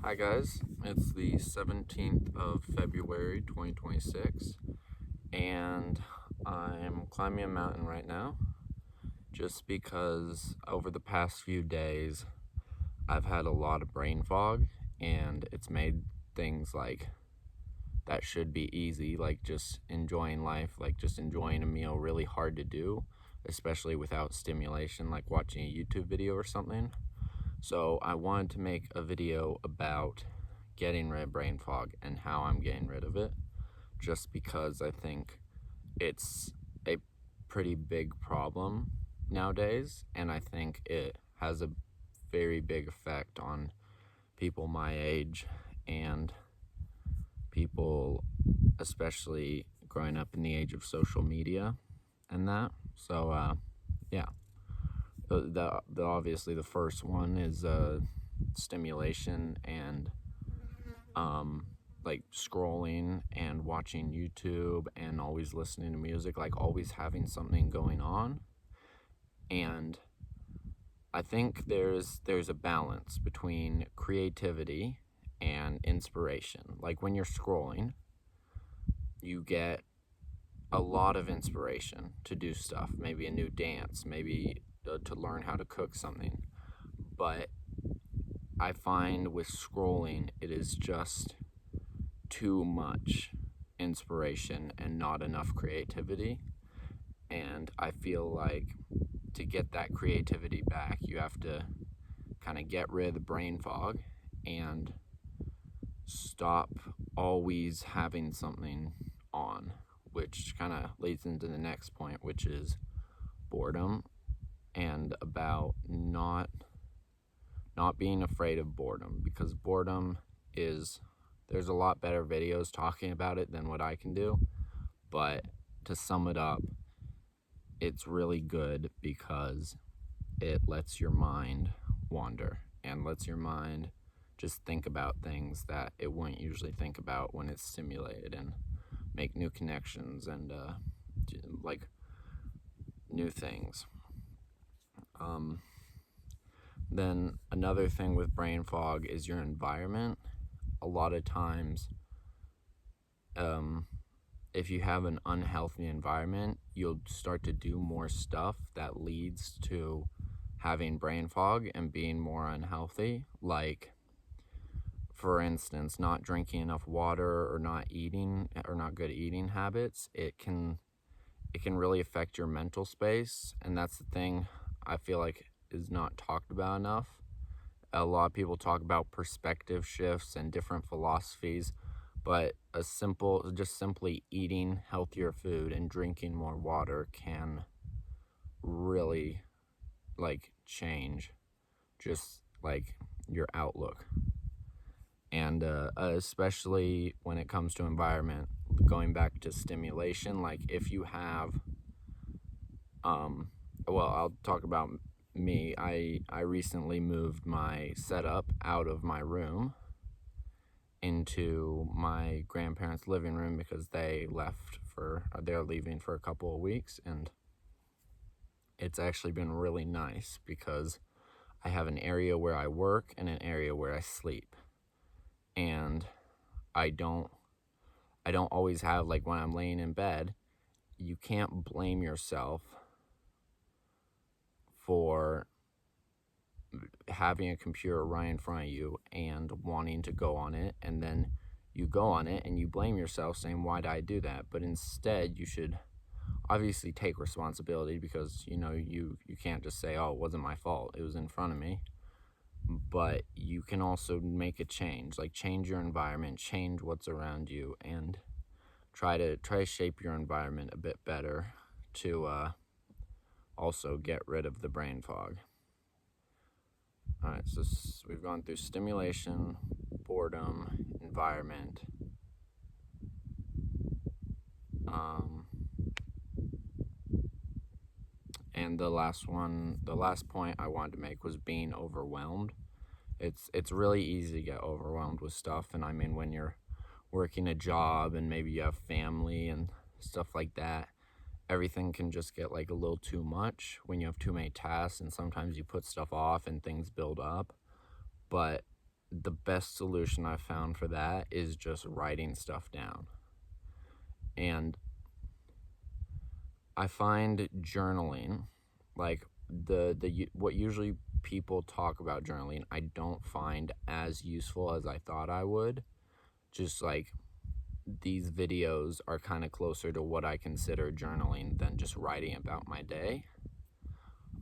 Hi guys, it's the 17th of February 2026 and I'm climbing a mountain right now just because over the past few days I've had a lot of brain fog and it's made things like that should be easy, like just enjoying life, like just enjoying a meal, really hard to do, especially without stimulation, like watching a YouTube video or something. So I wanted to make a video about getting rid of brain fog and how I'm getting rid of it, just because I think it's a pretty big problem nowadays, and I think it has a very big effect on people my age and people especially growing up in the age of social media and that. So yeah, the obviously the first one is stimulation and like scrolling and watching YouTube and always listening to music, like always having something going on. And I think there's a balance between creativity and inspiration. Like when you're scrolling, you get a lot of inspiration to do stuff, maybe a new dance, maybe to learn how to cook something. But I find with scrolling, it is just too much inspiration and not enough creativity. And I feel like to get that creativity back, you have to kind of get rid of the brain fog and stop always having something on, which kind of leads into the next point, which is boredom, and about not being afraid of boredom, because boredom is, there's a lot better videos talking about it than what I can do, but to sum it up, it's really good because it lets your mind wander and lets your mind just think about things that it wouldn't usually think about when it's stimulated, and make new connections and like new things. Then another thing with brain fog is your environment. A lot of times, if you have an unhealthy environment, you'll start to do more stuff that leads to having brain fog and being more unhealthy. Like, for instance, not drinking enough water or not eating or not good eating habits. It can really affect your mental space, and that's the thing I feel like is not talked about enough. A lot of people talk about perspective shifts and different philosophies, but just simply eating healthier food and drinking more water can really like change just like your outlook. And especially when it comes to environment, going back to stimulation, like if you have well, I'll talk about me. I recently moved my setup out of my room into my grandparents' living room because they're leaving for a couple of weeks, and it's actually been really nice because I have an area where I work and an area where I sleep. And I don't always have, like, when I'm laying in bed, you can't blame yourself for having a computer right in front of you and wanting to go on it, and then you go on it and you blame yourself saying, why did I do that? But instead you should obviously take responsibility, because you can't just say, oh, it wasn't my fault, it was in front of me. But you can also make a change, like change your environment, change what's around you, and try to shape your environment a bit better to also get rid of the brain fog. All right, so we've gone through stimulation, boredom, environment. And the last point I wanted to make was being overwhelmed. It's really easy to get overwhelmed with stuff, and I mean, when you're working a job and maybe you have family and stuff like that, everything can just get like a little too much when you have too many tasks, and sometimes you put stuff off and things build up. But the best solution I've found for that is just writing stuff down. And I find journaling, like what usually people talk about journaling, I don't find as useful as I thought I would. Just like these videos are kind of closer to what I consider journaling than just writing about my day.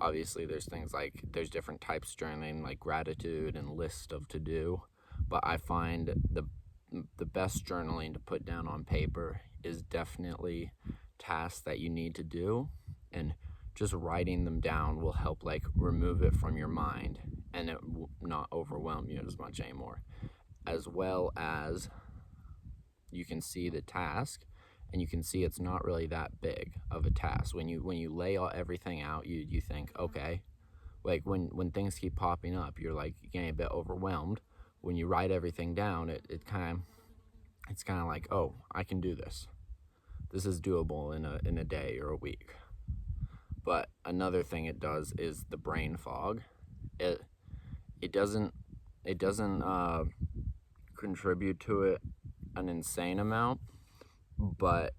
Obviously, there's things like there's different types of journaling, like gratitude and list of to do, but I find the best journaling to put down on paper is definitely tasks that you need to do, and just writing them down will help like remove it from your mind and it will not overwhelm you as much anymore. As well as you can see the task and you can see it's not really that big of a task. When you lay everything out, you think, okay, like when things keep popping up, you're like getting a bit overwhelmed. When you write everything down, it's kind of like, oh, I can do this. This is doable in a day or a week. But another thing it does is the brain fog. It doesn't contribute to it an insane amount, but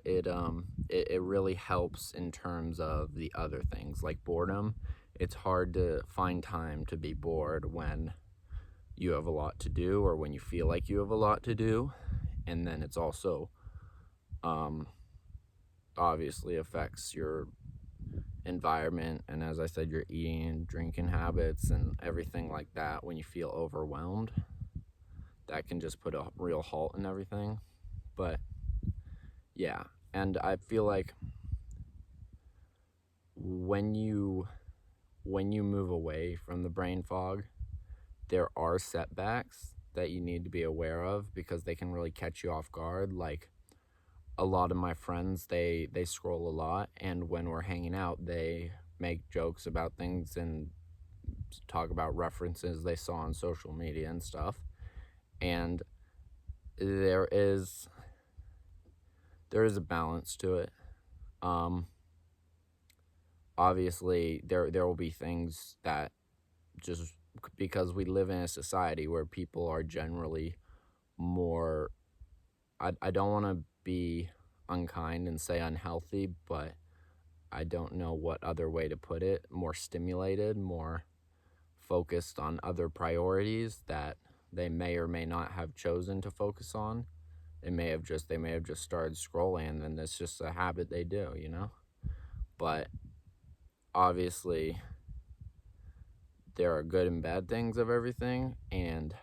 it really helps in terms of the other things like boredom. It's hard to find time to be bored when you have a lot to do or when you feel like you have a lot to do. And then it's also obviously affects your environment, and as I said, your eating and drinking habits and everything like that. When you feel overwhelmed, that can just put a real halt in everything. But yeah, and I feel like when you move away from the brain fog, there are setbacks that you need to be aware of because they can really catch you off guard. Like a lot of my friends, they scroll a lot, and when we're hanging out, they make jokes about things and talk about references they saw on social media and stuff. And there is a balance to it. Obviously there will be things that, just because we live in a society where people are generally more, I don't want to be unkind and say unhealthy, but I don't know what other way to put it, more stimulated, more focused on other priorities that they may or may not have chosen to focus on. They may have just started scrolling, and it's just a habit they do, But obviously there are good and bad things of everything, and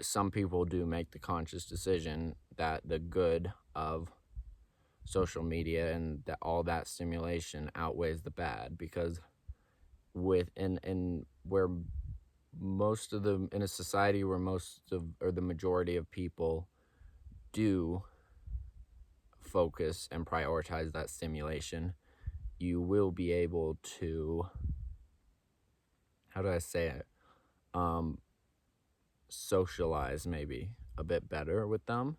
some people do make the conscious decision that the good of social media and that all that stimulation outweighs the bad, because in a society where most of, or the majority of people do focus and prioritize that stimulation, you will be able to, how do I say it, socialize maybe a bit better with them.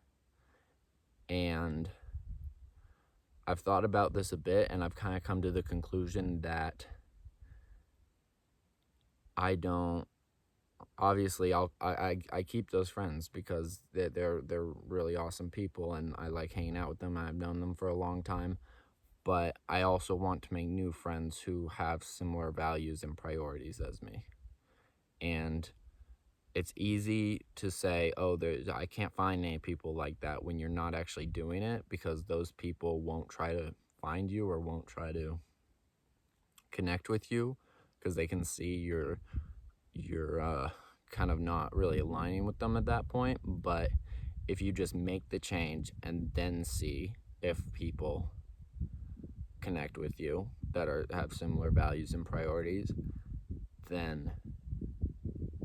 And I've thought about this a bit, and I've kind of come to the conclusion that I don't, obviously I keep those friends because they're really awesome people, and I like hanging out with them. I've known them for a long time, but I also want to make new friends who have similar values and priorities as me. And it's easy to say, oh, I can't find any people like that, when you're not actually doing it, because those people won't try to find you or won't try to connect with you because they can see you're kind of not really aligning with them at that point. But if you just make the change and then see if people connect with you that have similar values and priorities, then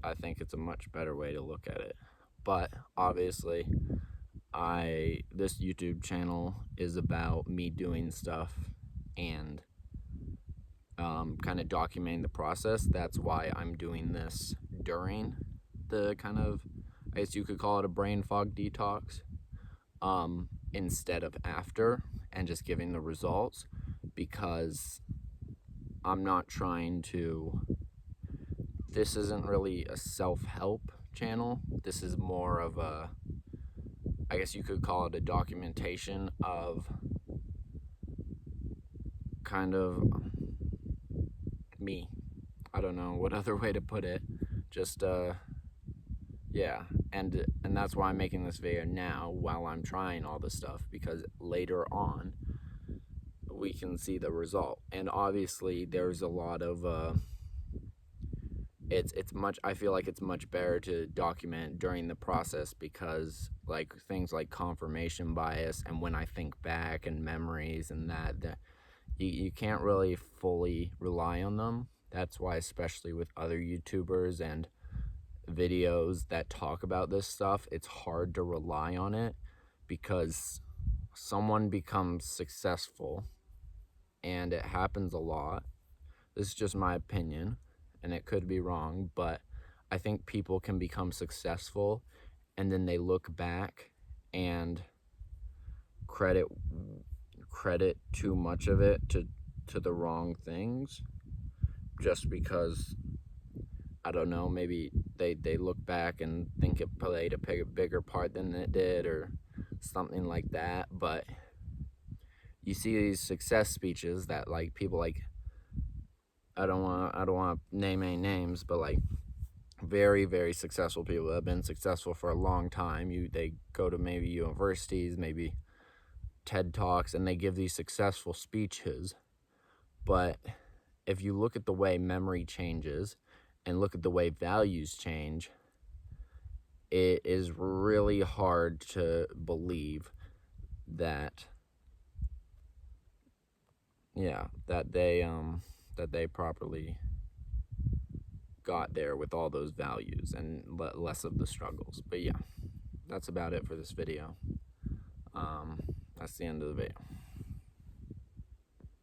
I think it's a much better way to look at it. But obviously, this YouTube channel is about me doing stuff and kind of documenting the process. That's why I'm doing this during the kind of, I guess you could call it a brain fog detox, instead of after, and just giving the results, because I'm not trying to this isn't really a self-help channel. This is more of a, I guess you could call it a documentation of kind of me. I don't know what other way to put it. Just yeah, and that's why I'm making this video now while I'm trying all this stuff, because later on we can see the result. And obviously there's a lot of I feel like it's much better to document during the process, because like things like confirmation bias and when I think back and memories and that you can't really fully rely on them. That's why, especially with other YouTubers and videos that talk about this stuff, it's hard to rely on it, because someone becomes successful, and it happens a lot. This is just my opinion, and it could be wrong, but I think people can become successful and then they look back and credit too much of it to the wrong things, just because, I don't know, maybe they look back and think it played a bigger part than it did, or something like that. But you see these success speeches that like people like, I don't want to name any names, but like very, very successful people that have been successful for a long time. They go to maybe universities, maybe TED Talks, and they give these successful speeches. But if you look at the way memory changes and look at the way values change, it is really hard to believe that they properly got there with all those values and less of the struggles. But yeah, that's about it for this video. That's the end of the video.